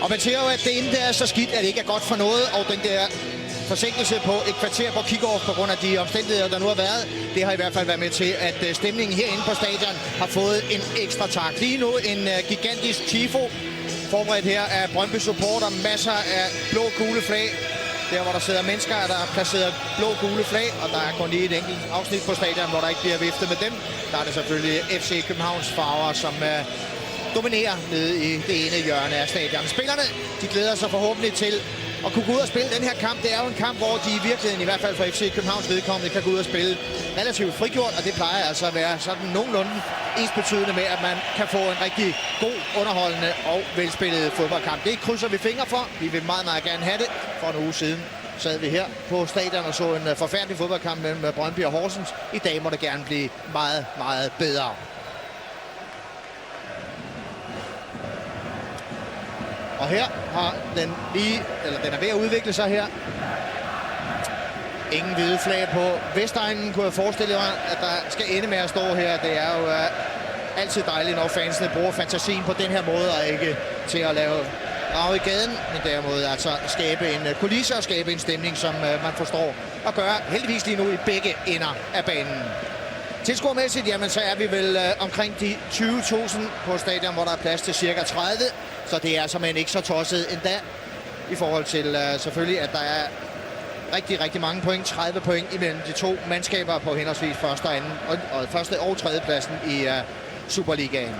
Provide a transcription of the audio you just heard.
Og man ser jo, at det inden er så skidt, at det ikke er godt for noget, og den der forsinkelse på et kvarter på kick-off på grund af de omstændigheder, der nu har været, det har i hvert fald været med til, at stemningen herinde på stadion har fået en ekstra tak. Lige nu en gigantisk tifo, forberedt her af Brøndby supporter, masser af blå-gule flag. Der, hvor der sidder mennesker, er der placeret blå-gule flag, og der er kun lige et enkelt afsnit på stadion, hvor der ikke bliver viftet med dem. Der er det selvfølgelig FC Københavns farver, som dominerer nede i det ene hjørne af stadion. Spillerne, de glæder sig forhåbentlig til at kunne gå ud og spille den her kamp. Det er jo en kamp, hvor de i virkeligheden, i hvert fald for FC Københavns vedkommende, kan gå ud og spille relativt frigjort, og det plejer altså at være sådan nogenlunde ensbetydende med, at man kan få en rigtig god, underholdende og velspillet fodboldkamp. Det krydser vi fingre for. Vi vil meget, meget gerne have det. For en uge siden sad vi her på stadion og så en forfærdelig fodboldkamp mellem Brøndby og Horsens. I dag må det gerne blive meget, meget bedre. Og her har den den er ved at udvikle sig her. Ingen hvide flag på Vestegnen, kunne jeg forestille mig, at der skal ende med at stå her. Det er jo altid dejligt, når fansene bruger fantasien på den her måde, og ikke til at lave rav i gaden, men derimod altså skabe en kulisse og skabe en stemning, som man forstår at gøre heldigvis lige nu i begge ender af banen. Tilskuermæssigt, jamen så er vi vel omkring de 20.000 på stadion, hvor der er plads til cirka 30. Så det er simpelthen ikke så tosset endda, i forhold til selvfølgelig, at der er rigtig, rigtig mange point. 30 point imellem de to mandskaber på henholdsvis første og tredje pladsen i Superligaen.